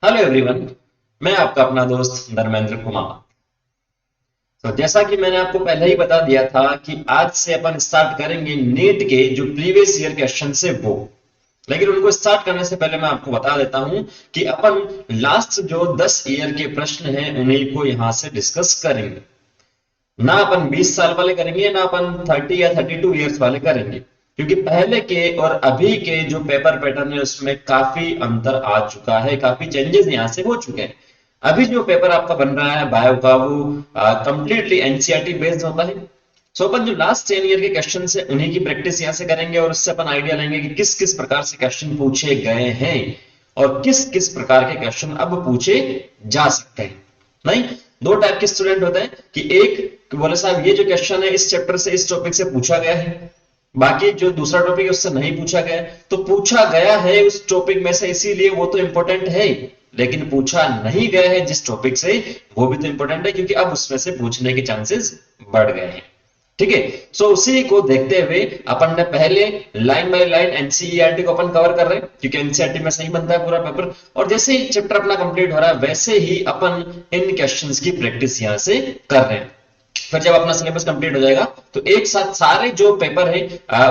Hello everyone. मैं आपका अपना दोस्त धर्मेंद्र कुमार। तो जैसा कि मैंने आपको पहले ही बता दिया था कि आज से अपन स्टार्ट करेंगे नीट के जो प्रीवियस ईयर क्वेश्चन से वो। लेकिन उनको स्टार्ट करने से पहले मैं आपको बता देता हूं कि अपन लास्ट जो 10 ईयर के प्रश्न हैं उन्हीं को यहां से डिस्कस करेंगे। ना अपन 20 साल वाले करेंगे, ना अपन 30 या 32 ईयर्स वाले करेंगे, क्योंकि पहले के और अभी के जो पेपर पैटर्न है उसमें काफी अंतर आ चुका है, काफी चेंजेस यहां से हो चुके हैं। अभी जो पेपर आपका बन रहा है बायो का वो कंप्लीटली एनसीईआरटी बेस्ड होता है। सो अपन जो लास्ट 10 ईयर के क्वेश्चन है उन्हीं की प्रैक्टिस यहाँ से करेंगे और उससे अपन आइडिया लेंगे कि किस किस प्रकार से क्वेश्चन पूछे गए हैं और किस किस प्रकार के क्वेश्चन अब पूछे जा सकते हैं। नहीं, दो टाइप के स्टूडेंट होते हैं कि एक बोले साहब ये जो क्वेश्चन है इस चैप्टर से इस टॉपिक से पूछा गया है, बाकी जो दूसरा टॉपिक है उससे नहीं पूछा गया है। तो पूछा गया है उस टॉपिक में से इसीलिए वो तो इंपॉर्टेंट है, लेकिन पूछा नहीं गया है जिस टॉपिक से वो भी तो इंपॉर्टेंट है, क्योंकि अब उसमें से पूछने के चांसेस बढ़ गए हैं। ठीक है। सो उसी को देखते हुए अपन ने पहले लाइन बाय लाइन एनसीईआरटी को अपन कवर कर रहे हैं, क्योंकि एनसीईआरटी में सही बनता है पूरा पेपर। और जैसे ही चैप्टर अपना कंप्लीट हो रहा है वैसे ही अपन इन क्वेश्चंस की प्रैक्टिस यहां से कर रहे हैं। फिर जब अपना सिलेबस कंप्लीट हो जाएगा तो एक साथ सारे जो पेपर है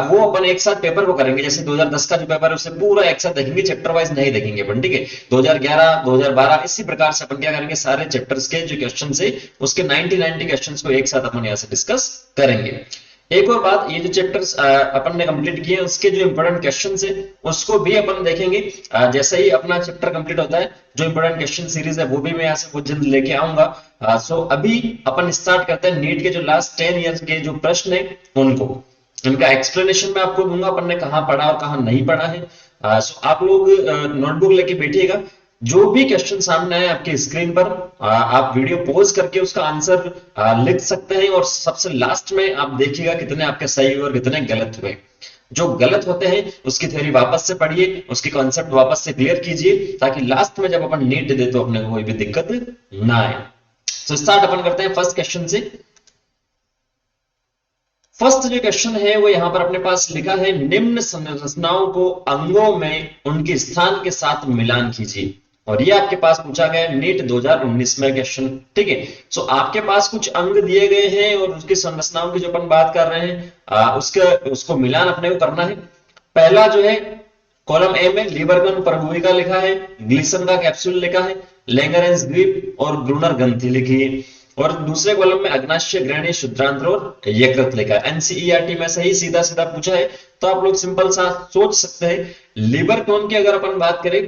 वो अपन एक साथ पेपर को करेंगे। जैसे 2010 का जो पेपर है उसे पूरा एक साथ देखेंगे, चैप्टर वाइज नहीं देखेंगे अपन। ठीक है। 2011 2012 इसी प्रकार से अपन क्या करेंगे, सारे चैप्टर्स के जो क्वेश्चन है उसके 90 क्वेश्चन को एक साथ अपन यहाँ से डिस्कस करेंगे। एक और बात, ये जो चैप्टर्स अपन ने कंप्लीट किए हैं उसके जो इंपॉर्टेंट क्वेश्चन है उसको भी अपन देखेंगे। जैसे ही अपना चैप्टर कंप्लीट होता है जो इंपॉर्टेंट क्वेश्चन सीरीज है वो भी मैं यहाँ से बहुत जल्द लेके आऊंगा। सो अभी अपन स्टार्ट करते हैं नीट के जो लास्ट 10 ईयर्स के जो प्रश्न है उनको, इनका एक्सप्लेनेशन मैं आपको दूंगा अपन ने कहाँ पढ़ा और कहाँ नहीं पढ़ा है। सो आप लोग नोटबुक लेके बैठिएगा, जो भी क्वेश्चन सामने आए आपके स्क्रीन पर आप वीडियो पॉज करके उसका आंसर लिख सकते हैं और सबसे लास्ट में आप देखिएगा कितने आपके सही हुए और कितने गलत हुए। जो गलत होते हैं उसकी थ्योरी वापस से पढ़िए, उसकी कॉन्सेप्ट वापस से क्लियर कीजिए, ताकि लास्ट में जब अपन नीट दे तो अपने को कोई भी दिक्कत ना आए। तो स्टार्ट अपन करते हैं फर्स्ट क्वेश्चन से। फर्स्ट जो क्वेश्चन है वो यहां पर अपने पास लिखा है, निम्न संरचनाओं को अंगों में उनके स्थान के साथ मिलान कीजिए। और ये आपके पास पूछा गया है नीट 2019 में क्वेश्चन। ठीक है। सो आपके पास कुछ अंग दिए गए हैं और उसकी संरचनाओं की जो अपन बात कर रहे हैं उसको मिलान अपने को करना है। पहला जो है कॉलम ए में लीबरगन परभूमिका लिखा है, ग्लिसन का कैप्सूल लिखा है, लैंगरेंस द्वीप और ब्रूनर ग्रंथि लिखी है। और दूसरे कॉलम में अग्नाशय, ग्रहणी, शुद्रांत्र और यकृत लिखा है। एनसीईआरटी में सही सीधा सीधा पूछा है तो आप लोग सिंपल सा सोच सकते हैं। लीबर कोन की अगर अपन बात करें,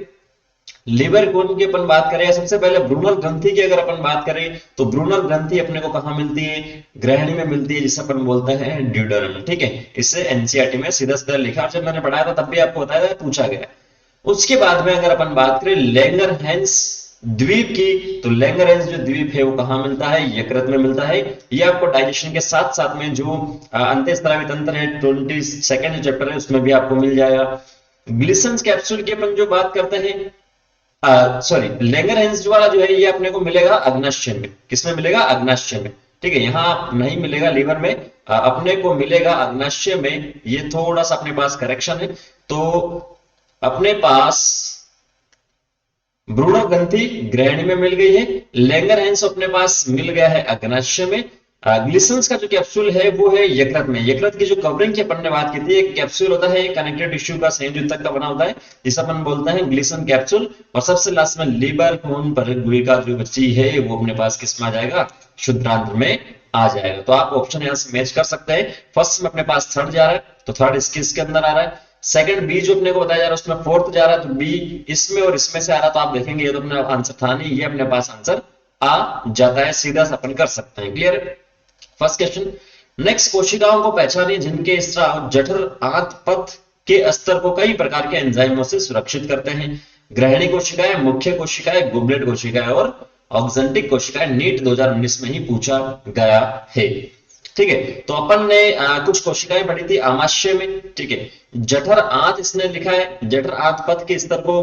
लीवर कोन की अपन बात करें, सबसे पहले ब्रूनर ग्रंथि की अगर अपन बात करें तो ब्रूनर ग्रंथि अपने को कहां मिलती है, ग्रहणी में मिलती है, जिसे अपन बोलते हैं ड्यूडेनम। ठीक है। इससे एनसीईआरटी में सीधा सीधा लिखा और जब मैंने पढ़ाया था तब भी आपको बताया था, पूछा गया। उसके बाद में अगर अपन बात करें लैंगरहैंस द्वीप की, तो लैंगरहैंस जो द्वीप है वो कहां मिलता है, यकृत में मिलता है। ये आपको डाइजेशन के साथ साथ में जो अंतःस्रावी तंत्र है 22nd चैप्टर है उसमें भी आपको मिल जाएगा। ग्लिसन कैप्सूल की अपन जो बात करते हैं, सॉरी लैंगरहैंस वाला जो है ये अपने को मिलेगा अग्नाशय में। किसमें मिलेगा, अग्नाशय में। ठीक है। यहां नहीं मिलेगा लीवर में, अपने को मिलेगा अग्नाशय में। ये थोड़ा सा अपने पास करेक्शन है। तो अपने पास ब्रूनर ग्रंथि ग्रहणी में मिल गई है, लैंगरहैंस अपने पास मिल गया है अग्नाशय में। ग्लिसन्स का जो कैप्सूल है वो है यकृत में। यकृत की जो कवरिंग की अपन ने बात की थी, एक कैप्सूल होता है कनेक्टेड टिश्यू का संयोजित तक का बना होता है जिसे अपन बोलते हैं ग्लिसन कैप्सूल। और सबसे लास्ट में लीबर कोन परभूमिका जो बची है वो अपने पास किस में आ जाएगा, शुद्रांत्र में आ जाएगा। तो आप ऑप्शन यहां से मैच कर सकते हैं। फर्स्ट में अपने पास थर्ड जा रहा है तो थर्ड इसके अंदर आ रहा है। सेकंड बी जो अपने को बताया जा रहा है उसमें फोर्थ जा रहा है तो बी इसमें और इसमें से आ रहा है। तो आप देखेंगे ये तो अपना आंसर था नहीं, ये अपने पास आंसर आ जाता है, सीधा सा अपन कर सकते हैं। क्लियर है फर्स्ट क्वेश्चन। नेक्स्ट, कोशिकाओं को पहचानिए जिनके स्राव जठर आंत पथ के स्तर को कई प्रकार के एंजाइमों से सुरक्षित करते हैं। ग्रहणी कोशिकाएं, मुख्य कोशिकाएं, गुबलेट कोशिकाएं और ऑक्जेंटिक कोशिकाएं। नीट 2019 में ही पूछा गया है। ठीक है। तो अपन ने कुछ कोशिकाएं पढ़ी थी आमाशय में। ठीक है। जठर आंत इसने लिखा है, जठर आंत पथ के स्तर को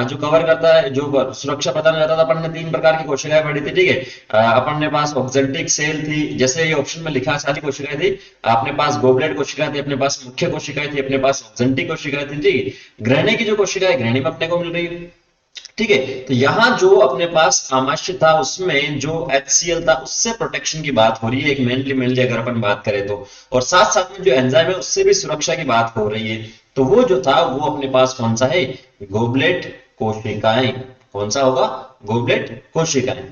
जो कवर करता है, जो सुरक्षा प्रदान करता था। अपन ने 3 प्रकार की कोशिकाएं पढ़ी थी। ठीक है। अपन ने पास ऑक्जेंटिक सेल थी, जैसे ये ऑप्शन में लिखा सारी कोशिकाएं थी। अपने पास गोबलेट कोशिकाएं थी, अपने पास मुख्य कोशिकाएं थी, अपने पास ऑक्जेंटिक कोशिकाएं थी। ठीक है। ग्रहणी की जो कोशिकाएं ग्रहणी में अपने को मिल रही है। ठीक है। तो यहां जो अपने पास आमाशय था उसमें जो HCl था उससे प्रोटेक्शन की बात हो रही है, एक मेनली अगर अपन बात करें तो, और साथ साथ में जो एंजाइम है उससे भी सुरक्षा की बात हो रही है। तो वो जो था वो अपने पास कौन सा है, गोबलेट कोशिकाएं। कौन सा होगा, गोबलेट कोशिकाएं।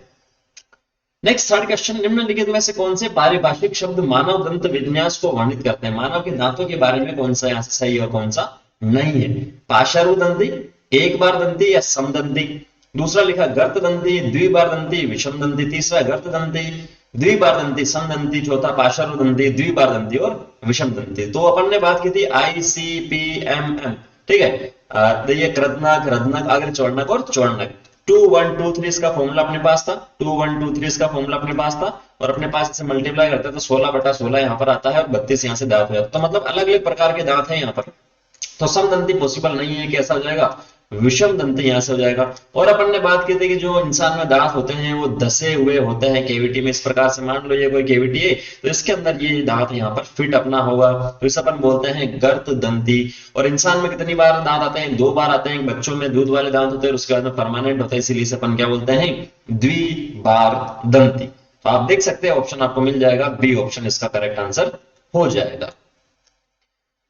नेक्स्ट थर्ड क्वेश्चन, निम्नलिखित में से कौन से पारिभाषिक शब्द मानव दंत विन्यास को वर्णित करते हैं। मानव के दांतों के बारे में कौन सा यहाँ से सही और कौन सा नहीं है। पार्श्व दंती, एक बार दंती या समदंती। दूसरा लिखा गर्त दंती, द्विबार दंती, विषम दंती। तीसरा गर्त दंती, द्विबार दंती, समदंती। चौथा पार्श्व दंती, द्विबार दंती और विषम दंती। तो अपन ने बात की थी ICPMM, ठीक है। तो ये कृदनक, रदनक, आगे चौड़नक और चौड़नक। 2 1 2 3 इसका फॉर्मूला अपने पास था, 2 1 2 3 इसका फॉर्मूला अपने पास था, और अपने पास इसे मल्टीप्लाई करते हैं तो 16/16 यहाँ पर आता है और 32 यहाँ से दांत हो जाता है। तो मतलब अलग अलग प्रकार के दांत हैं यहाँ पर। तो समदंती पॉसिबल नहीं है, कैसा हो जाएगा, विषम दंती यहां से हो जाएगा। और अपन ने बात की थी कि जो इंसान में दांत होते हैं वो धसे हुए होते हैं केविटी में। इस प्रकार से मान लो ये कोई केविटी है तो इसके अंदर ये दांत यहाँ पर फिट अपना होगा, तो इसे अपन बोलते हैं गर्त दंती। और इंसान में कितनी बार दांत आते हैं, 2 बार आते हैं। बच्चों में दूध वाले दांत होते हैं, उसके बाद में परमानेंट होता है, इसीलिए से अपन क्या बोलते हैं, द्विबार दंती। तो आप देख सकते हैं ऑप्शन आपको मिल जाएगा, बी ऑप्शन इसका करेक्ट आंसर हो जाएगा।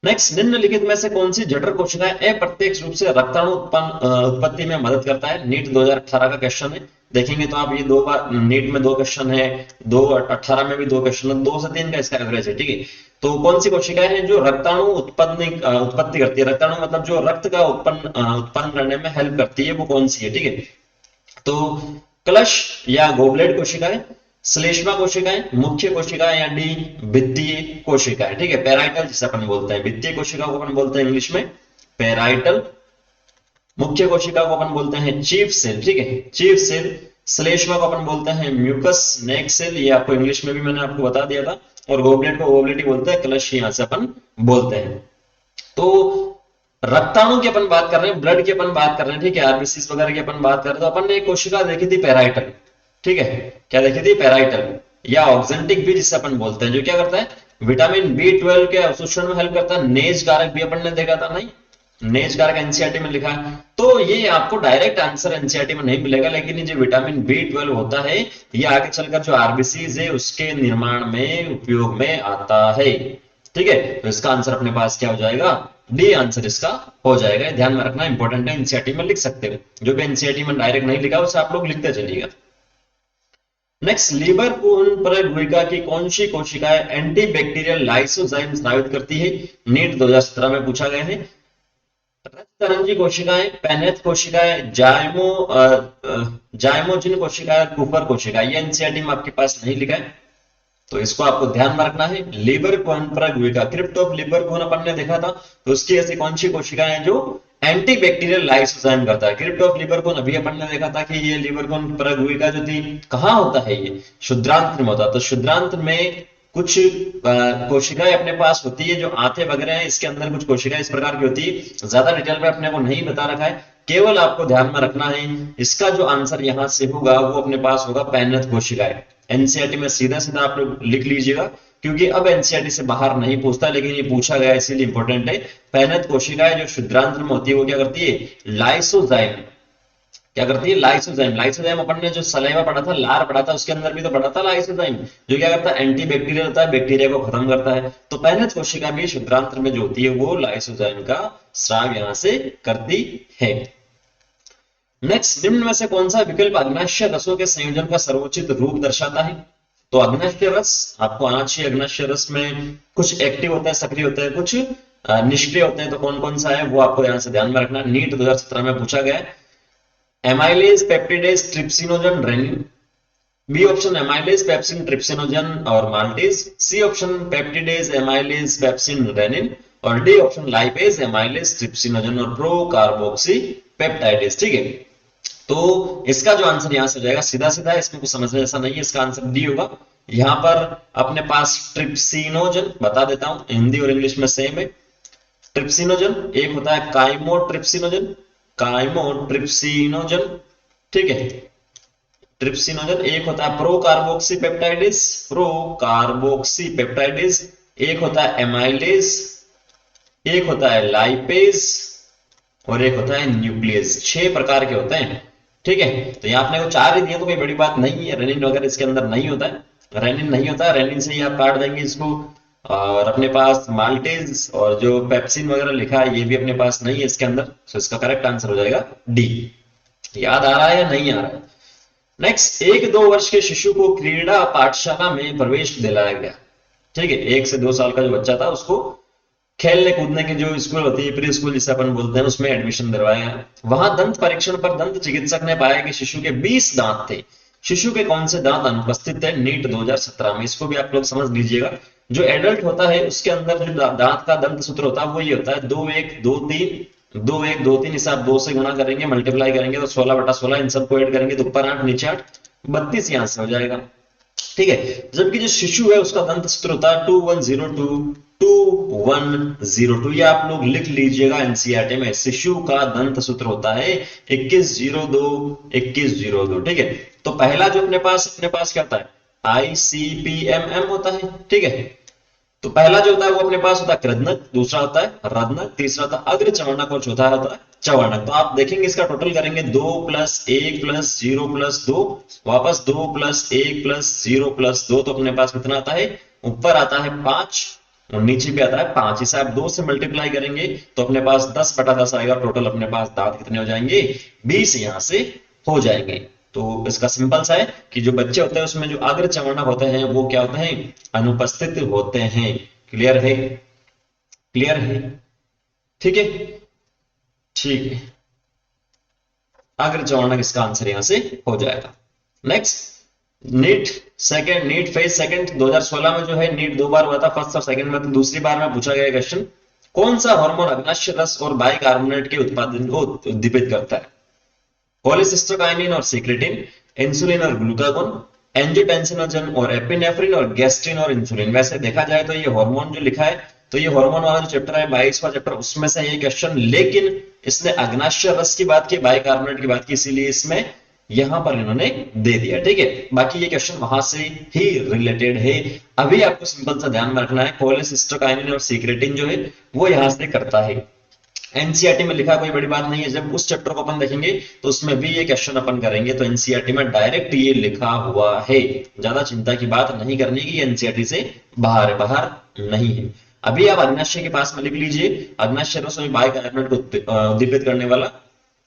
नेक्स्ट, निम्नलिखित में से कौन सी जठर कोशिकाएं अप्रत्यक्ष रूप से रक्ताणु उत्पत्ति में मदद करता है। नीट 2018 का क्वेश्चन है, देखेंगे तो आप ये 2 बार नीट में 2 क्वेश्चन है, 2018 में भी 2 क्वेश्चन है, 2 से 3 का इसका एवरेज है, ठीक है। तो कौन सी कोशिकाएं हैं जो रक्ताणु उत्पत्ति करती है। रक्ताणु मतलब जो रक्त का उत्पन्न करने में हेल्प करती है, वो कौन सी है, ठीक है। तो कलश या गोबलेट कोशिकाएं, श्लेष्मा कोशिकाएं, मुख्य कोशिकाएं या डी भित्तीय कोशिकाएं, ठीक है। पेराइटल जिसे अपन बोलते हैं, भित्तीय कोशिका को अपन बोलते हैं इंग्लिश में पेराइटल, मुख्य कोशिका को अपन बोलते हैं चीफ सेल, ठीक है, चीफ सेल। श्लेष्मा को अपन बोलते हैं म्यूकस नेक सेल, ये आपको इंग्लिश में भी मैंने आपको बता दिया था। और गोबलेट को गोबलेट ही बोलते हैं, कलश यहां से अपन बोलते हैं। तो रक्ताणु की अपन बात कर रहे हैं, ब्लड की अपन बात कर रहे हैं, ठीक है, आरबीसी वगैरह की अपन बात कर रहे हैं। तो अपन ने एक कोशिका देखी थी पेराइटल, ठीक है, क्या देखी थी, पेराइटल या ऑक्जेंटिक भी जिसे अपन बोलते हैं, जो क्या करता है, विटामिन B12 के अवशोषण में हेल्प करता है। नेज कारक भी अपन ने देखा था, नहीं, नेज कारक एनसीईआरटी में लिखा है। तो ये आपको डायरेक्ट आंसर एनसीईआरटी में नहीं मिलेगा, लेकिन ये जो विटामिन B12 होता है ये आगे चलकर जो आरबीसीज है उसके निर्माण में उपयोग में आता है, ठीक है। तो इसका आंसर अपने पास क्या हो जाएगा, डी आंसर इसका हो जाएगा। ध्यान में रखना, इंपॉर्टेंट है, एनसीईआरटी में लिख सकते हो। जो भी एनसीईआरटी में डायरेक्ट नहीं लिखा उसे आप लोग लिखते चलिएगा। नेक्स्ट, लीवर परगुइका की कौन सी कोशिकाएं एंटीबैक्टीरियल लाइसोजाइम स्रावित करती है। नीट 2017 में पूछा गया है। रक्तरंजी कोशिकाएं, पेनेथ कोशिकाएं, जाइमोजिन कोशिकाएं, कुफर कोशिकाएं। ये एनसीईआरटी में आपके पास नहीं लिखा है, तो इसको आपको ध्यान में रखना है। लीवर परगुइका, क्रिप्ट ऑफ लीवर कौन अपन ने देखा था, तो उसकी ऐसी कौन सी कोशिकाएं हैं जो एंटीबैक्टीरियल लाइसोजाइम करता है। क्रिप्ट ऑफ लीवर कौन अभी अपन ने देखा था कि ये लीवर कौन परगुइका जो थी कहाँ होता है, ये शुद्रांत्र में होता है। तो शुद्रांत्र में कुछ कोशिकाएं अपने पास होती है जो आंतें वगैरह हैं, इसके अंदर कुछ कोशिकाएं इस प्रकार की होती है। ज्यादा डिटेल में अपने को नहीं बता रखा है, केवल आपको ध्यान में रखना है इसका जो आंसर यहां से होगा वो अपने पास होगा पेनेथ कोशिकाएं। एनसीईआरटी में सीधा सीधा आप लोग लिख लीजिएगा, क्योंकि अब एनसीईआरटी से बाहर नहीं पूछता, लेकिन ये पूछा गया इसीलिए इंपॉर्टेंट है। पेनेथ कोशिकाएं जो शुद्रांत्र में होती है वो क्या करती है, लाइसोजाइम, क्या करती है, लाइसोजाइम। लाइसोजाइम अपन ने जो सलाइवा पढ़ा था, लार पढ़ा था, उसके अंदर भी तो पढ़ा था लाइसोजाइम, जो क्या करता है, एंटीबैक्टीरियल होता है, बैक्टीरिया को खत्म करता है। तो पेनेथ कोशिका भी शुद्रांत्र में जो होती है वो लाइसोजाइम का स्राव यहां से करती है। नेक्स्ट, निम्न में से कौन सा विकल्प अग्नाशय रसों के संयोजन का सर्वोचित रूप दर्शाता है। तो अग्नाशय रस आपको आना चाहिए। अग्नाशय रस में कुछ एक्टिव होता है, सक्रिय होता है, कुछ निष्क्रिय होते हैं। तो कौन कौन सा है वो आपको यहां से ध्यान में रखना। नीट 2017 में पूछा गया है। Amylase, peptidase, trypsinogen, rennin. B option amylase, pepsin, trypsinogen और maltase. C option peptidase, amylase, pepsin, rennin. और D option lipase, amylase, trypsinogen और प्रो कार्बोक्सी पेप्टाइडेज, ठीक है। तो इसका जो आंसर यहां से हो जाएगा सीधा सीधा, इसमें कुछ समझने जैसा नहीं है, इसका आंसर डी होगा। यहां पर अपने पास ट्रिप्सिनोजन बता देता हूं, हिंदी और इंग्लिश में सेम है। ट्रिप्सिनोजन एक होता है काइमोट्रिप्सिनोजन, काइमोट्रिप्सिनोजन, ठीक है। ट्रिप्सिनोजन एक होता है pro carboxy peptidase, pro carboxy peptidase. एक होता है एमाइलेज, एक होता है लाइपेज, और एक होता है न्यूक्लियस। 6 प्रकार के होते हैं, ठीक है। तो यहाँ आपने को 4 ही दिए तो कोई बड़ी बात नहीं है। रेनिन वगैरह इसके अंदर नहीं होता है, रेनिन नहीं होता है, रेनिन से ही आप काट देंगे इसको। और अपने पास माल्टेज और जो पेप्सिन वगैरह लिखा है ये भी अपने पास नहीं है इसके अंदर। तो इसका करेक्ट आंसर हो जाएगा डी। याद आ रहा है या नहीं आ रहा है? नेक्स्ट, 1-2 वर्ष के शिशु को क्रीड़ा पाठशाला में प्रवेश दिलाया गया। ठीक है, 1 से 2 साल का जो बच्चा था उसको खेलने कूदने की जो स्कूल होती है, प्री स्कूल जिसे अपन बोलते हैं, उसमें एडमिशन दिलवाया गया। वहां दंत परीक्षण पर दंत चिकित्सक ने पाया कि शिशु के 20 दांत थे। शिशु के कौन से दांत अनुपस्थित थे? नीट 2017 में। इसको भी आप लोग समझ लीजिएगा। जो एडल्ट होता है उसके अंदर जो दांत का दंत सूत्र होता है वो ये होता है 2-1-2-3। 2-1-2-3 इसे आप 2 से गुणा करेंगे, मल्टीप्लाई करेंगे तो 16/16, इन सबको ऐड करेंगे तो ऊपर 8 नीचे 8, 32 यहां से हो जाएगा। ठीक है, जबकि जो शिशु है उसका दंत सूत्र होता है 2102। ये आप लोग लिख लीजिएगा एनसीईआरटी में। शिशु का दंत सूत्र होता है 2102। ठीक है, तो पहला जो अपने पास क्या होता है? ICPMM होता है। ठीक है, तो पहला जो होता है वो अपने पास होता है कृदनक, दूसरा होता है रदनक, तीसरा होता है अग्र चवर्णक और चौथा होता है चवर्णक। तो आप देखेंगे इसका टोटल करेंगे 2+1+0+2, वापस 2+1+0+2, तो अपने पास कितना आता है? ऊपर आता है 5 और नीचे भी आता है 5। इसे आप 2 से मल्टीप्लाई करेंगे तो अपने पास 10/10 आएगा। टोटल अपने पास दांत कितने हो जाएंगे? 20 यहां से हो जाएंगे। तो इसका सिंपल सा है कि जो बच्चे होते हैं उसमें जो अग्र चवर्णक होते हैं वो क्या होते हैं? अनुपस्थित होते हैं। क्लियर है? क्लियर है? ठीक है, ठीक है। अग्र चवर्णक इसका आंसर यहां से हो जाएगा। नेक्स्ट, नीट फेज सेकंड 2016 में जो है, नीट 2 बार हुआ था, फर्स्ट और सेकंड में। तो दूसरी बार में पूछा गया क्वेश्चन, कौन सा हार्मोन अग्नाशय रस और बाइकार्बोनेट के उत्पादन को उद्दीपित करता है? कोलेसिस्टोकाइनिन और सीक्रेटिन, इंसुलिन और ग्लूकागोन, एंजियोटेंसिनोजन और एपिनेफ्रिन, और गैस्ट्रिन और इंसुलिन। वैसे देखा जाए तो ये हार्मोन जो लिखा है, तो ये हार्मोन वाला जो चैप्टर है 22वां चैप्टर, उसमें से ये क्वेश्चन, लेकिन इसने अग्नाशय रस की बात की, बाइकार्बोनेट की बात की, इसीलिए इसमें यहां पर इन्होंने दे दिया। ठीक है, बाकी ये क्वेश्चन वहां से ही रिलेटेड है। अभी आपको सिंपल सा ध्यान में रखना है, कोलेसिस्टोकाइनिन और सीक्रेटिन जो है वो यहां से करता है। एनसीईआरटी में लिखा कोई बड़ी बात नहीं है। जब उस चैप्टर को अपन देखेंगे तो उसमें भी ये क्वेश्चन अपन करेंगे। तो एनसीईआरटी में डायरेक्ट ये लिखा हुआ है, ज्यादा चिंता की बात नहीं करनी की एनसीईआरटी से बाहर नहीं है। अभी आप अग्नाशय के पास में लिख लीजिए, अग्नाशय रस और बाइकार्बोनेट को उद्दीपित करने वाला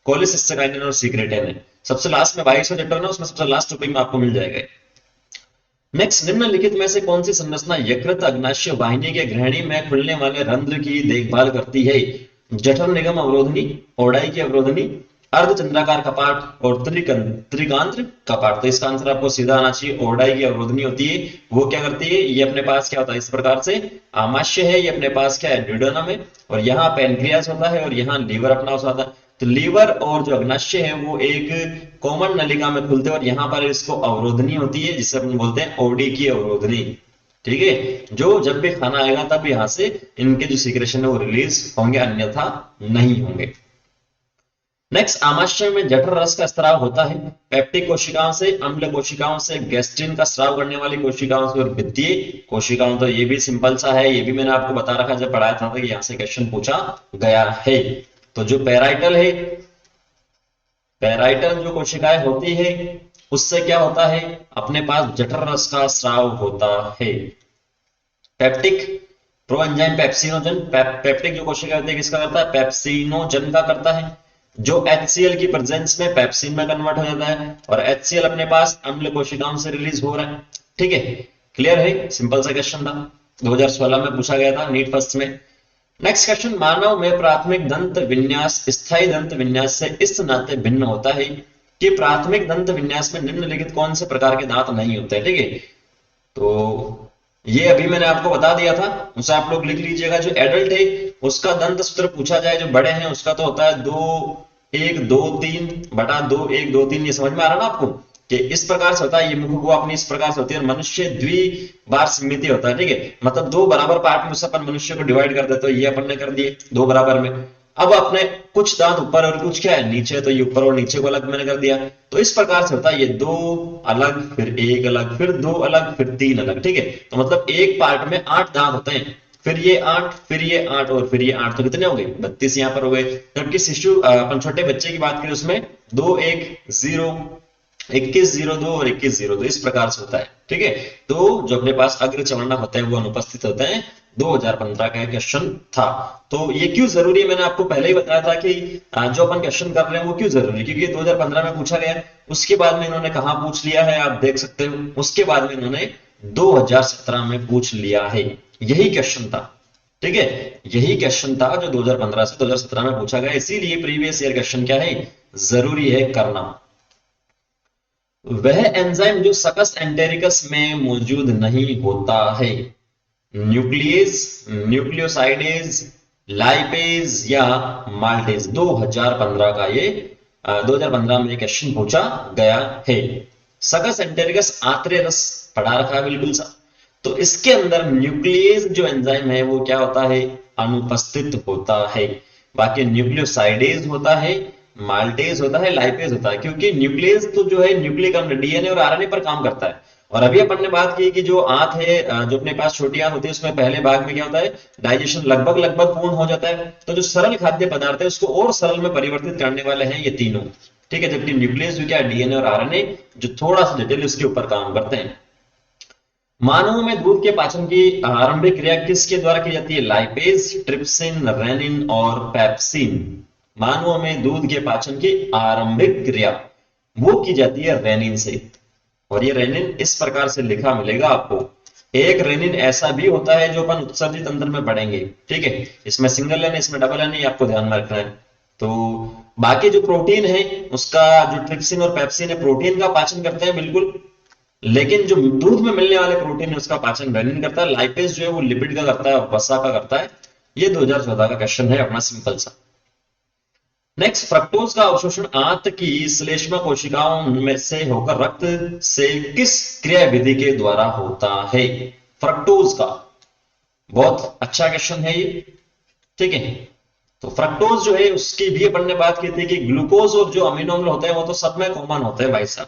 कोलेसिस्टोकाइनिन और सीक्रेटिन है। सबसे लास्ट में 22वां चैप्टर ना, उसमें सबसे लास्ट टॉपिक में आपको मिल जाएगा। नेक्स्ट, निम्नलिखित में से कौन सी संरचना यकृत अग्नाशय वाहिनी के ग्रहणी में खुलने वाले रंध्र की देखभाल करती है? जठर निगम अवरोधनी, ओडाई की अवरोधनी, अर्धचंद्राकार कपाट और त्रिकांत्र कपाट। तो इसका आंसर आपको सीधा आना चाहिए, ओडाई की अवरोधनी होती है। वो क्या करती है? ये अपने पास क्या होता है? इस प्रकार से आमाशय है, ये अपने पास क्या है? ड्यूडेनम है, और यहाँ पेनक्रियास होता है, और यहाँ लीवर अपना होता है। तो लीवर और जो अग्नाशय है वो एक कॉमन नलिका में खुलते हैं, और यहाँ पर इसको अवरोधनी होती है, जिसे अपन बोलते हैं ओडी की अवरोधनी। ठीक है, जो जब भी खाना आएगा तब यहां से इनके जो सीक्रेशन है वो रिलीज होंगे, अन्यथा नहीं होंगे। नेक्स्ट, आमाशय में जठर रस का स्राव होता है पेप्टिक कोशिकाओं से, अम्ल कोशिकाओं से, गैस्ट्रिन का स्राव करने वाली कोशिकाओं से, और वित्तीय कोशिकाओं। तो ये भी सिंपल सा है, ये भी मैंने आपको बता रखा जब पढ़ाया था, तो यहाँ से क्वेश्चन पूछा गया है। तो जो पैराइटल है, पैराइटल जो कोशिकाएं होती है उससे क्या होता है? अपने पास जठर रस का स्राव होता है। पेप्टिक प्रोएंजाइम पेप्सिनोजन, पेप्टिक जो कोशिका होती है किसका करता है? पेप्सिनोजन का करता है, जो HCl की प्रेजेंस में पेप्सिन में कन्वर्ट हो जाता है, और HCl अपने पास अम्ल कोशिकाओं से रिलीज हो रहा है। ठीक है, क्लियर है? सिंपल सा क्वेश्चन था, 2016 में पूछा गया था नीट फर्स्ट में। नेक्स्ट क्वेश्चन, मानव में प्राथमिक दंत विन्यास स्थायी दंत विन्यास से इस नाते भिन्न होता है कि प्राथमिक दंत विन्यास में निम्नलिखित कौन से प्रकार के दांत नहीं होते। ठीक है, तो ये अभी मैंने आपको बता दिया था, उसे आप लोग लिख लीजिएगा। जो एडल्ट है उसका दंत सूत्र पूछा जाए, जो बड़े हैं उसका तो होता है 2-1-2-3/2-1-2-3। ये समझ में आ रहा ना आपको कि इस प्रकार से होता है। ये मुख गुहा अपनी इस प्रकार से होती है, और मनुष्य द्विबार सममितीय होता है। ठीक है, मतलब 2 बराबर पार्ट में उसे अपन मनुष्य को डिवाइड कर देते, तो ये अपन ने कर दिए 2 बराबर में। अब अपने कुछ दांत ऊपर और कुछ क्या है? नीचे, तो ये ऊपर और नीचे को अलग मैंने कर दिया। तो इस प्रकार से होता है, ये 2 अलग, फिर 1 अलग, फिर 2 अलग, फिर 3 अलग। ठीक है, तो मतलब एक पार्ट में 8 दांत होते हैं। फिर ये 8, फिर ये 8 और फिर ये 8, तो कितने हो गए? 32 यहाँ पर हो गए। जबकि शिशु अपन छोटे बच्चे की बात करें उसमें 2 1 0, 21 02 और 21 02 इस प्रकार से होता है। ठीक है, तो जो अपने पास अग्र चवर्णक होता है वो अनुपस्थित होते हैं। 2015 का क्वेश्चन था। तो ये क्यों जरूरी है, मैंने आपको पहले ही बताया था कि जो अपन क्वेश्चन कर रहे हैं वो क्यों जरूरी है, क्योंकि 2015 में पूछा गया। उसके बाद में इन्होंने कहां पूछ लिया है, आप देख सकते हो। उसके बाद में इन्होंने 2017 में पूछ लिया है। यही क्वेश्चन था। ठीक है, यही क्वेश्चन था जो 2015 से 2017 में पूछा गया। इसीलिए प्रीवियस ईयर क्वेश्चन क्या है, जरूरी है करना। वह एंजाइम जो सकस एंटेरिकस में मौजूद नहीं होता है, न्यूक्लियस, न्यूक्लियोसाइडेज, लाइपेज या माल्टेज। 2015 का ये 2015 में क्वेश्चन पूछा गया है। सकस एंटेरिकस आत्रे रस पढ़ा रखा है बिल्कुल सा। तो इसके अंदर न्यूक्लियस जो एंजाइम है वो क्या होता है, अनुपस्थित होता है। बाकी न्यूक्लियोसाइडेज होता है, माल्टेज होता है, लाइपेज होता है। क्योंकि न्यूक्लियस तो जो है न्यूक्लिक अम्ल डीएनए और आरएनए पर काम करता है। और अभी अपन ने बात की कि जो आंत है, जो अपने पास छोटी आंत होती है, उसमें पहले भाग में क्या होता है, डाइजेशन लगभग लगभग पूर्ण हो जाता है। तो जो सरल खाद्य पदार्थ है उसको और सरल में परिवर्तित करने वाले हैं ये तीनों। ठीक है, जबकि न्यूक्लियस जो क्या डीएनए और आरएनए जो थोड़ा सा जटिल उसके ऊपर काम करते हैं। मानवों में दूध के पाचन की आरंभिक क्रिया किसके द्वारा की जाती है, लाइपेज, ट्रिप्सिन, रेनिन और पेप्सिन। मानवों में दूध के पाचन की आरंभिक क्रिया वो की जाती है रेनिन से। और ये रेनिन इस प्रकार से लिखा मिलेगा आपको। एक रेनिन ऐसा भी होता है जो अपन उत्सर्जित तंत्र में पढ़ेंगे। ठीक है, इसमें सिंगल एन, इसमें डबल एन, आपको ध्यान में रखना है। तो बाकी जो प्रोटीन है उसका, जो ट्रिप्सिन और पेप्सिन है, प्रोटीन का पाचन करते हैं बिल्कुल। लेकिन जो दूध में मिलने वाले प्रोटीन है उसका पाचन रेनिन करता है। लाइपेज जो है वो लिपिड का करता है, वसा का करता है। ये 2014 का क्वेश्चन है अपना, सिंपल सा। नेक्स्ट, फ्रक्टोज का अवशोषण आंत की श्लेष्मा कोशिकाओं में से होकर रक्त से किस क्रिया विधि के द्वारा होता है। फ्रक्टोज का बहुत अच्छा क्वेश्चन है ये। ठीक है, तो फ्रक्टोज जो है उसकी भी अपन ने बात की थी कि ग्लूकोज और जो अमीनो अम्ल होते हैं वो तो सब में कॉमन होते हैं भाई साहब।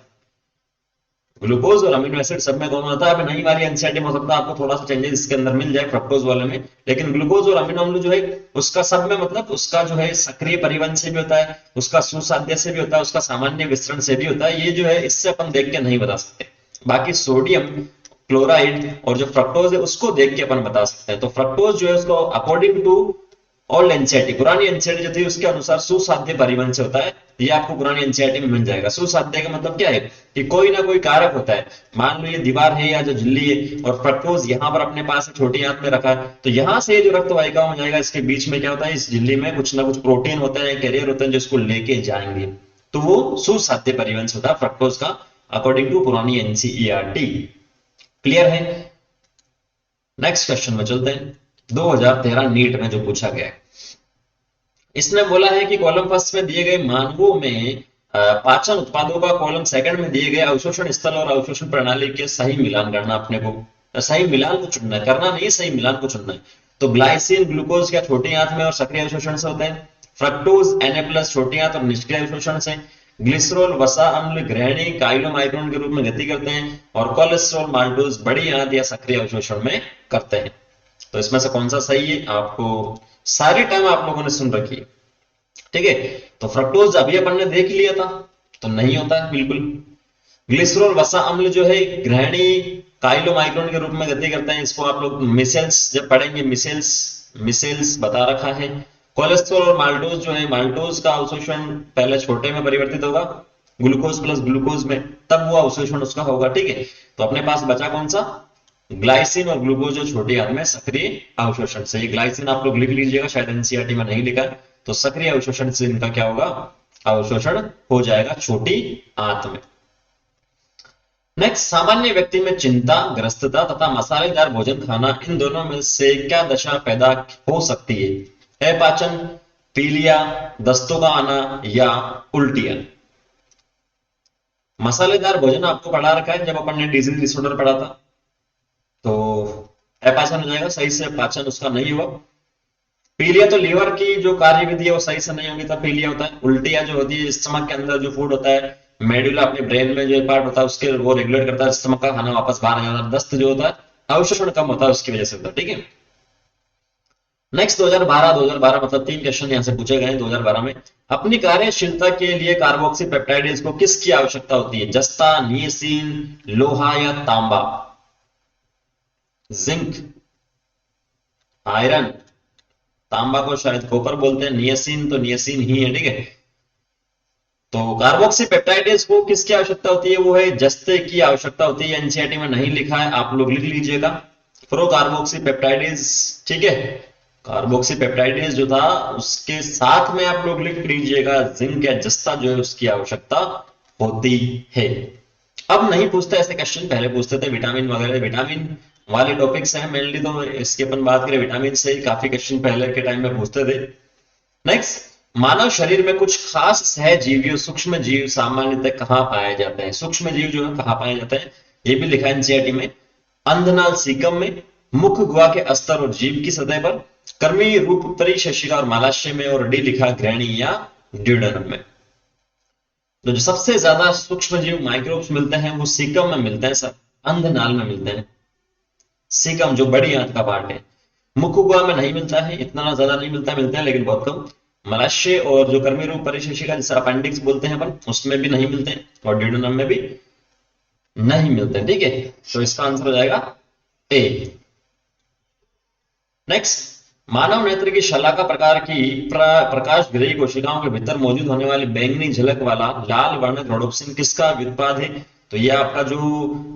ग्लूकोज और अमीनो एसिड सब में कॉमन होता है। अब नई वाली एनसीईआरटी में हो सकता है आपको थोड़ा सा चेंजेस इसके अंदर मिल जाए फ्रक्टोज वाले में, लेकिन ग्लूकोज और अमीनो अम्ल जो है उसका सब में, मतलब उसका जो है सक्रिय परिवहन से भी होता है, उसका सुसाध्य से भी होता है, उसका सामान्य विस्तरण से भी होता है। ये जो है इससे अपन देख के नहीं बता सकते। बाकी सोडियम क्लोराइड और जो फ्रक्टोज है उसको देख के अपन बता सकते हैं। तो फ्रक्टोज जो है उसको अकॉर्डिंग टू ओल्ड एनसीईआरटी, पुरानी एनसीईआरटी जो थी उसके अनुसार सुसाध्य परिवहन से होता है। ये आपको पुरानी एनसीईआरटी में मिल जाएगा। सुसाध्य का मतलब क्या है कि कोई ना कोई कारक होता है। मान लो ये दीवार है या जो झिल्ली है, और फ्रक्टोज यहाँ पर अपने पास छोटी आंत में रखा है, तो यहाँ से जो रक्त वाहिकाओं में जाएगा, इसके बीच में क्या होता है, इस झिल्ली में कुछ ना कुछ प्रोटीन होते हैं, कैरियर होते हैं जो इसको लेके जाएंगे। तो वो सुसाध्य परिवहन से होता है फ्रक्टोज का, अकॉर्डिंग टू पुरानी एनसीईआरटी। क्लियर है? नेक्स्ट क्वेश्चन में चलते हैं। 2013 नीट में जो पूछा गया है, इसने बोला है कि कॉलम फर्स्ट में दिए गए मानवों में पाचन उत्पादों का कॉलम सेकंड में दिए गए अवशोषण स्थल और अवशोषण प्रणाली के सही मिलान करना। अपने को सही मिलान को चुनना है, करना नहीं, सही मिलान को चुनना है। तो ग्लाइसिन ग्लूकोज क्या छोटी आंत में और सक्रिय अवशोषण से होते हैं। फ्रक्टोज Na+ छोटी आंत और निष्क्रिय अवशोषण से। ग्लिसरॉल वसा अम्ल ग्रहणी काइलोमाइक्रोन के रूप में गति करते हैं। और कोलेस्ट्रॉल माल्टोज बड़ी आंत या सक्रिय अवशोषण में करते हैं। तो इसमें से कौन सा सही है, आपको सारी टाइम आप लोगों ने सुन रखी है। ठीक है, तो फ्रक्टोज अभी अपन ने देख लिया था, तो नहीं होता है बिल्कुल। ग्लिसरॉल वसा अम्ल जो है ग्रहणी काइलोमाइक्रोन के रूप में गति करते हैं। इसको आप लोग मिसेल्स जब पढ़ेंगे, मिसेल्स मिसेल्स बता रखा है। कोलेस्ट्रॉल और माल्टोज जो है, माल्टोज का अवशोषण पहले छोटे में परिवर्तित होगा, ग्लूकोज प्लस ग्लूकोज में, तब वो अवशोषण उसका होगा। ठीक है, तो अपने पास बचा कौन सा, ग्लाइसिन और ग्लूकोज जो छोटी आंत में सक्रिय अवशोषण से। ये ग्लाइसिन आप लोग लिख लीजिएगा, शायद एनसीईआरटी में नहीं लिखा है। तो सक्रिय अवशोषण से इनका क्या होगा, अवशोषण हो जाएगा छोटी आंत में। नेक्स्ट, सामान्य व्यक्ति में चिंता, ग्रस्तता तथा मसालेदार भोजन खाना, इन दोनों में से क्या दशा पैदा हो सकती है। अपाचन, पीलिया, दस्तों का आना या उल्टियां। मसालेदार भोजन आपको पढ़ा रखा है जब अपन ने डिजीज डिसऑर्डर पढ़ा था। तो अपाचन हो जाएगा, सही से पाचन उसका नहीं हुआ। पीलिया तो लीवर की जो कार्यविधि है वो सही से नहीं होगी तब पीलिया होता है। उल्टियां जो होती है, स्टमक के अंदर जो फूड होता है, मेडुला अपने ब्रेन में जो पार्ट होता है उसके वो रेगुलेट करता है स्टमक का खाना वापस बाहर आ जाता है। दस्त जो होता है अवशोषण कम होता है उसकी वजह से होता है। ठीक है, नेक्स्ट 2012 मतलब 3 क्वेश्चन यहां से पूछे गए हैं 2012 में। अपनी कार्यशीलता के लिए कार्बोक्सी पेप्टाइडेज को किसकी आवश्यकता होती है? जस्ता, नियसिन, लोहा या तांबा? जिंक, आयरन, तांबा को शायद कॉपर बोलते हैं, नियसिन तो नियसिन ही है, ठीक है। तो कार्बोक्सी पेप्टाइडेज को किसकी आवश्यकता होती है? वो है जस्ते की आवश्यकता होती है। एनसीईआरटी में नहीं लिखा है, आप लोग लिख लीजिएगा। प्रो कार्बोक्सी पेप्टाइडेज, ठीक है। कार्बोक्सी पेप्टाइडेज जो था उसके साथ में आप लोग लिख लीजिएगा जिंक या जस्ता जो है उसकी आवश्यकता होती है। अब नहीं पूछते ऐसे क्वेश्चन, पहले पूछते थे विटामिन वगैरह, विटामिन वाले टॉपिक्स हैं मेनली, तो इसके अपन बात करें विटामिन से ही काफी क्वेश्चन पहले के टाइम में पूछते थे। नेक्स्ट, मानव शरीर में कुछ खास सहजीवियों सूक्ष्म जीव सामान्यतः कहां पाए जाते हैं? सूक्ष्म जीव जो है कहां पाए जाते हैं ये भी लिखा है एनसीईआरटी में। अंधनाल सीकम में, मुख गुहा के अस्तर और जीभ की सतह पर, कर्मी रूप उत्तरी शशिका और मालाशय में, और डी लिखा ग्रहणी या ड्यूडेनम में। तो जो सबसे ज्यादा सूक्ष्म जीव माइक्रोब्स मिलते हैं वो सीकम में मिलते हैं सर, अंधनाल में मिलते हैं। सीकम जो बड़ी आंत का पार्ट है, मुख गुहा में नहीं मिलता है, इतना ज्यादा नहीं मिलता है, मिलता है लेकिन बहुत कम। मलाशय और जो कर्मी रूप परिशेषिका जिसे अपेंडिक्स बोलते हैं अपन, उसमें भी नहीं मिलते हैं, और ड्यूडेनम में भी नहीं मिलते हैं, ठीक है। तो इसका आंसर हो जाएगा ए। नेक्स्ट, मानव नेत्र की शलाका प्रकार की प्रकाश ग्रही कोशिकाओं के भीतर मौजूद होने वाली बैंगनी झलक वाला लाल वर्णक रोडोप्सिन किसका व्युत्पाद है? तो ये आपका जो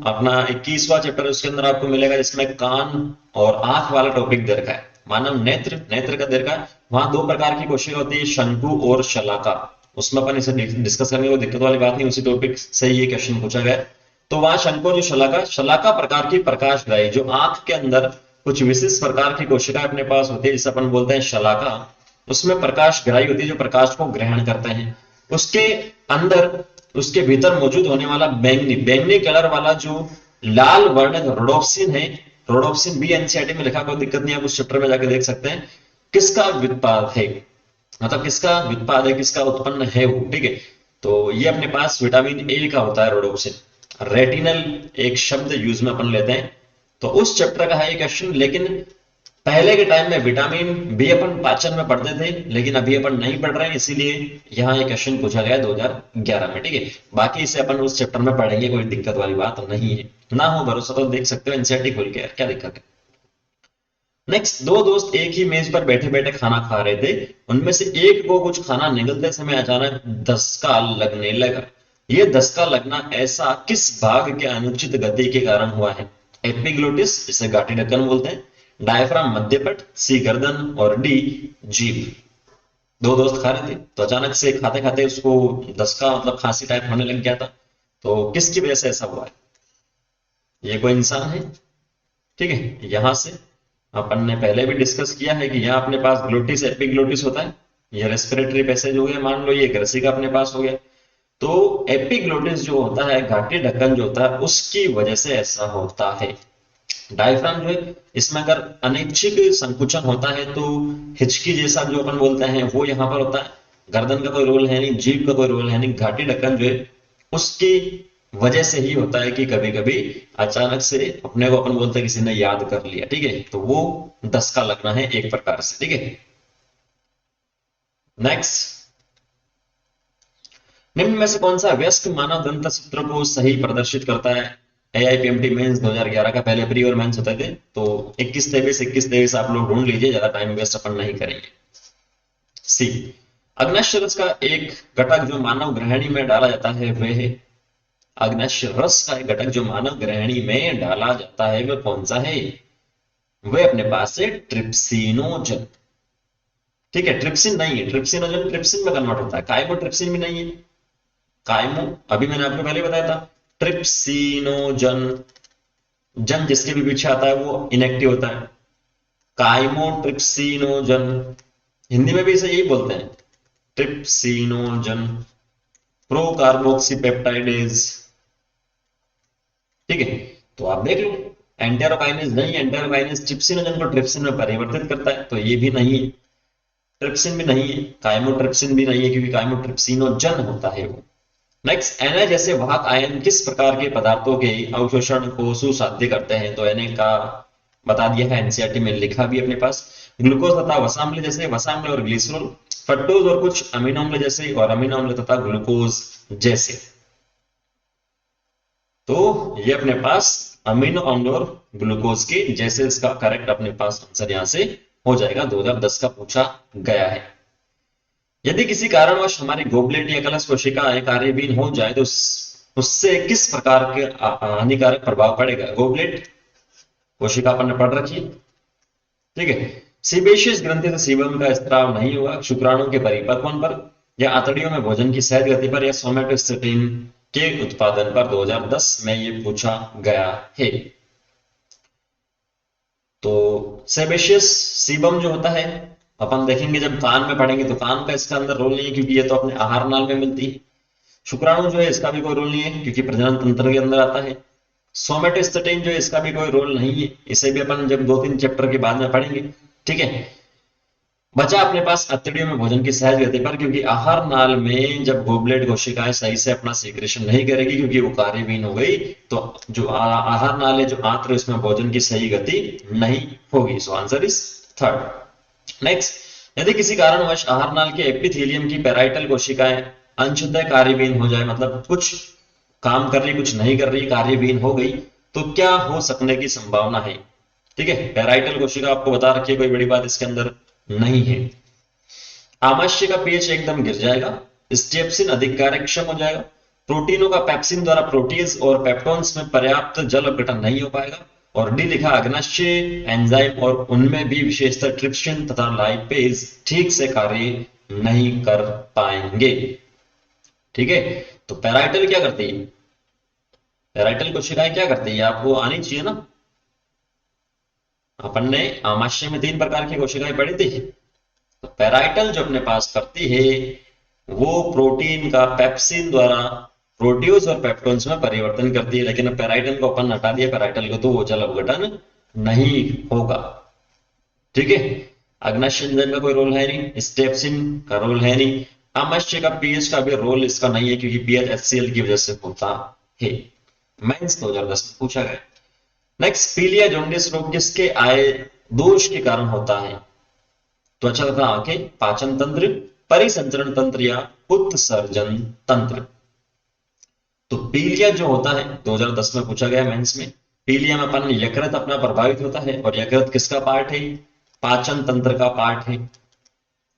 अपना 21वां चैप्टर है उसके अंदर आपको मिलेगा, जिसमें कान और आंख वाला टॉपिक दे रखा है। मानव नेत्र, नेत्र का दे रखा है, वहां दो प्रकार की कोशिका होती है, शंकु और शलाका। उसमें अपन इसे डिस्कस करने को दिक्कत वाली बात नहीं, उसी टॉपिक से ये क्वेश्चन पूछा गया है। तो वहां शंकु और जो शलाका, शलाका प्रकार की प्रकाश ग्राही जो आंख के अंदर कुछ विशिष्ट प्रकार की कोशिकाएं अपने पास होती है जिसे अपन बोलते हैं शलाका, उसमें प्रकाश ग्राही होती है जो प्रकाश को ग्रहण करते हैं। उसके अंदर, उसके भीतर मौजूद होने वाला बैंगनी बैंगनी कलर वाला जो लाल वर्णक रोडोप्सिन है, रोडोप्सिन भी एनसीईआरटी में लिखा, कोई दिक्कत नहीं, आप उस चैप्टर में जाके देख सकते हैं। किसका व्युत्पाद है, मतलब किसका व्युत्पाद है, किसका उत्पन्न है वो, ठीक है। तो ये अपने पास विटामिन ए का होता है रोडोप्सिन। रेटिनल एक शब्द यूज में अपन लेते हैं, तो उस चैप्टर का है ये क्वेश्चन। लेकिन पहले के टाइम में विटामिन बी अपन पाचन में पढ़ते थे, लेकिन अभी अपन नहीं पढ़ रहे हैं, इसीलिए यहाँ ये क्वेश्चन पूछा गया 2011 में, ठीक है। बाकी इसे अपन उस चैप्टर में पढ़ेंगे, कोई दिक्कत वाली बात नहीं है। ना हो भरोसा तो देख सकते हो एनसीईआरटी खोल के, यार क्या दिक्कत है। नेक्स्ट, दो दोस्त एक ही मेज पर बैठे बैठे खाना खा रहे थे, उनमें से एक को कुछ खाना निगलते समय अचानक धक्का लगने लगा। यह धक्का लगना ऐसा किस भाग के अनुचित गति के कारण हुआ है? एपिग्लोटिस जिसे घाटी ढक्कन बोलते हैं, डायफ्राम मध्यपट, सी गर्दन, और डी जीभ। दो दोस्त खा रहे थे तो अचानक से खाते खाते उसको धक्का मतलब खांसी टाइप होने लग गया था, तो किसकी वजह से ऐसा हुआ है? ये कोई इंसान है, ठीक है। यहां से अपन ने पहले भी डिस्कस किया है कि यहाँ अपने पास ग्लोटिस एपिग्लोटिस होता है, ये रेस्पिरेटरी पैसेज हो गया, मान लो ये ग्रसिका अपने पास हो गया। तो एपिग्लोटिस जो होता है, घाटी ढक्कन जो होता है, उसकी वजह से ऐसा होता है। डायफ्राम जो है, इसमें अगर अनैच्छिक संकुचन होता है तो हिचकी जैसा जो अपन बोलते हैं वो यहाँ पर होता है। गर्दन का कोई रोल है नहीं, जीभ का कोई रोल है नहीं, घाटी ढक्कन जो है उसकी वजह से ही होता है कि कभी कभी अचानक से अपने को अपन बोलते हैं किसी ने याद कर लिया, ठीक है, तो वो धक्का लगना है एक प्रकार से, ठीक है। नेक्स्ट, निम्न में से कौन सा वयस्क मानव दंत सूत्र को सही प्रदर्शित करता है? एआईपीएमटी मेंस 2011 का, पहले प्री और मेंस होते थे, तो 21-23 आप लोग ढूंढ लीजिए, ज्यादा टाइम वेस्ट अपन नहीं करेंगे। सी, अग्न्याश्य रस का एक घटक जो मानव ग्रहणी में डाला जाता है वह है, अग्न्याश्य रस का एक घटक जो मानव ग्रहणी में डाला जाता है वह कौन सा है? वह अपने पास है ट्रिप्सिनोजन, ठीक है। ट्रिप्सिन नहीं है, ट्रिप्सिनोजन ट्रिप्सिन में कन्वर्ट होता है, काइमो ट्रिप्सिन भी नहीं है। काइमो अभी मैंने आपको पहले बताया था, ट्रिप्सिनोजन, जन जिसके भी पीछे आता है वो इनएक्टिव होता है। काइमोट्रिप्सिनोजन, हिंदी में भी इसे यही बोलते हैं, ट्रिप्सिनोजन, प्रो कार्बोक्सीपेप्टाइडेज, ठीक है। तो आप देख लो, एंटेरोकाइनेज नहीं, एंटेरोकाइनेज ट्रिप्सिनोजन को ट्रिप्सिन में परिवर्तित करता है, तो ये भी नहीं है, ट्रिप्सिन भी नहीं है, काइमोट्रिप्सिन भी नहीं है, क्योंकि काइमोट्रिप्सिनोजन होता है वो। नेक्स्ट, Na जैसे वाहक आयन किस प्रकार के पदार्थों के अवशोषण को सुसाध्य करते हैं? तो Na का बता दिया है, एनसीईआरटी में लिखा भी अपने पास। ग्लूकोज तथा वसाम्ल जैसे वसाम्ल और ग्लिसरॉल, फ्रक्टोज और कुछ अमीनो अम्ल जैसे और अमीनो अम्ल तथा ग्लूकोज जैसे। तो ये अपने पास अमीनो अम्ल और ग्लूकोज के जैसे, इसका करेक्ट अपने पास आंसर यहां से हो जाएगा, 2010 का पूछा गया है। यदि किसी कारणवश हमारी गोबलेट या कलश कोशिकाएं कार्यहीन हो जाए तो उससे किस प्रकार के हानिकारक प्रभाव पड़ेगा। गोबलेट कोशिका अपन ने पढ़ रखी है, ठीक है। सीबेशियस ग्रंथि से सीबम का स्त्राव नहीं होगा, शुक्राणु के परिपक्वन पर या आंतड़ियों में भोजन की सहज गति पर या सोमेटोस्टेटिन के उत्पादन पर 2010 में ये पूछा गया है। तो सेबेशियस सीबम जो होता है, अपन देखेंगे जब कान में पढ़ेंगे तो कान का इसका अंदर रोल नहीं है, क्योंकि ये तो अपने आहार नाल में मिलती है। शुक्राणु जो है इसका भी कोई रोल नहीं है, क्योंकि प्रजनन तंत्र के अंदर आता है। सोमेटोस्टेटिन जो है इसका भी कोई रोल नहीं है, इसे भी अपन जब 2-3 चैप्टर के बाद में पढ़ेंगे, ठीक है। बचा अपने पास अतड़ियों में भोजन की सहज गति पर, क्योंकि आहार नाल में जब गोबलेट कोशिकाएं सही से अपना सीक्रेशन नहीं करेगी, क्योंकि वो कार्यहीन हो गई, तो जो आहार नाल है, जो आंत्र, इसमें भोजन की सही गति नहीं होगी। So answer is third. Next, यदि किसी कारणवश आहार नाल के एपिथेलियम की पेराइटल कोशिकाएं अंशतः कार्यहीन हो जाए, मतलब कुछ काम कर रही कुछ नहीं कर रही, कार्यहीन हो गई, तो क्या हो सकने की संभावना है। ठीक है, पेराइटल कोशिका आपको बता रखी है, कोई बड़ी बात इसके अंदर नहीं है। आमाशय का पीएच एकदम गिर जाएगा, स्टेप्सिन अधिक कार्यक्षम हो जाएगा, प्रोटीनों का पेप्सिन द्वारा प्रोटीज और पेप्टोन्स में पर्याप्त जल अपघटन नहीं हो पाएगा, और डी लिखा अग्नाशय एंजाइम और उनमें भी विशेषतर ट्रिप्सिन तथा लाइपेज ठीक से कार्य नहीं कर पाएंगे। ठीक है, तो पेराइटल क्या करती है, पेराइटल कोशिकाएं क्या करती है, आपको आनी चाहिए ना। अपन ने आमाशय में 3 प्रकार की कोशिकाएं पढ़ी थी। तो पेराइटल जो अपने पास करती है वो प्रोटीन का पेप्सिन द्वारा प्रोटीज और पेप्टोन्स में परिवर्तन करती है, लेकिन पेराइटल को अपन हटा दिया, पेराइटल को, तो वो जल अपघटन नहीं होगा। ठीक है, अग्नाशय एंजाइम का कोई रोल है नहीं, स्टेप्सिन का रोल है नहीं, आमाशय का पीएच का भी रोल इसका नहीं है, क्योंकि पीएच HCl की वजह से होता है। मेंस 2010 में पूछा गया। नेक्स्ट, पीलिया जॉन्डिस रोग किसके आय दोष के कारण होता है। त्वचा तथा आंखें, पाचन तंत्र, परिसंचरण तंत्र या उत्सर्जन तंत्र। तो पीलिया जो होता है 2010 में पूछा गया मेंस में। पीलिया में अपन यकृत अपना प्रभावित होता है, और यकृत किसका पार्ट है, पाचन तंत्र का पार्ट है।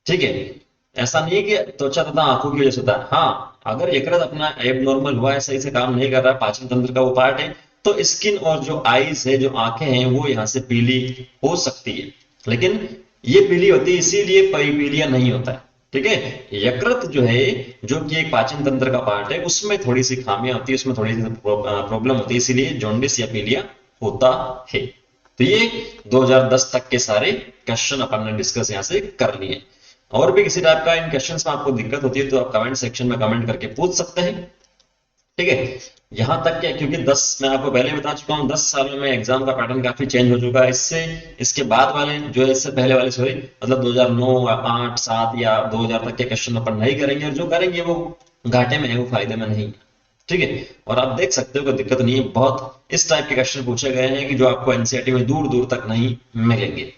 ठीक है, ऐसा नहीं है कि त्वचा तथा आंखों की वजह से होता है। हाँ, अगर यकृत अपना एबनॉर्मल हुआ है, सही से काम नहीं कर रहा, पाचन तंत्र का वो पार्ट है, तो स्किन और जो आईज है, जो आंखें हैं, वो यहां से पीली हो सकती है, लेकिन ये पीली होती है, इसीलिए परिपीलिया नहीं होता है। ठीक है, यकृत जो है, जो कि एक पाचन तंत्र का पार्ट है, उसमें थोड़ी सी खामियां होती है, उसमें थोड़ी सी प्रॉब्लम होती है, इसीलिए जॉन्डिस या पीलिया होता है। तो ये 2010 तक के सारे क्वेश्चन अपन ने डिस्कस यहां से कर लिए। और भी किसी टाइप का इन क्वेश्चंस में आपको दिक्कत होती है तो आप कमेंट सेक्शन में कमेंट करके पूछ सकते हैं। ठीक है, यहां तक क्या, क्योंकि 10 मैं आपको पहले बता चुका हूं, 10 सालों में एग्जाम का पैटर्न काफी चेंज हो चुका है। इससे इसके बाद वाले जो है, इससे पहले वाले सॉरी, मतलब 2009, 8, 7 या 2000 तक के क्वेश्चन अपन नहीं करेंगे, और जो करेंगे वो घाटे में है, वो फायदे में नहीं। ठीक है, और आप देख सकते हो कोई दिक्कत नहीं है, बहुत इस टाइप के क्वेश्चन पूछे गए हैं कि जो आपको एनसीईआरटी में दूर दूर तक नहीं मिलेंगे।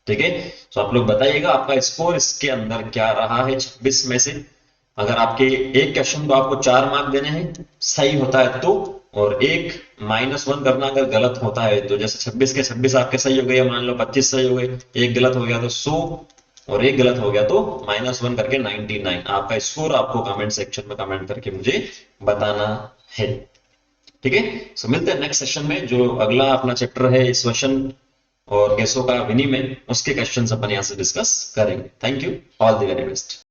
ठीक है, तो आप लोग बताइएगा आपका स्कोर इसके अंदर क्या रहा है 26 में से। अगर आपके एक क्वेश्चन को आपको 4 मार्क देने हैं, सही होता है तो, और एक -1 करना अगर गलत होता है तो, जैसे 26 के 26 आपके सही हो गए, मान लो 25 सही हो गए, एक गलत हो गया तो 100, और एक गलत हो गया तो -1 करके 99। आपका स्कोर आपको कमेंट सेक्शन में कमेंट करके मुझे बताना है। ठीक है, सो मिलते हैं नेक्स्ट सेशन में, जो अगला अपना चैप्टर है इस क्वेश्चन और गैसों का विनिमय, उसके क्वेश्चन अपन यहां से डिस्कस करेंगे। Thank you, all the very best.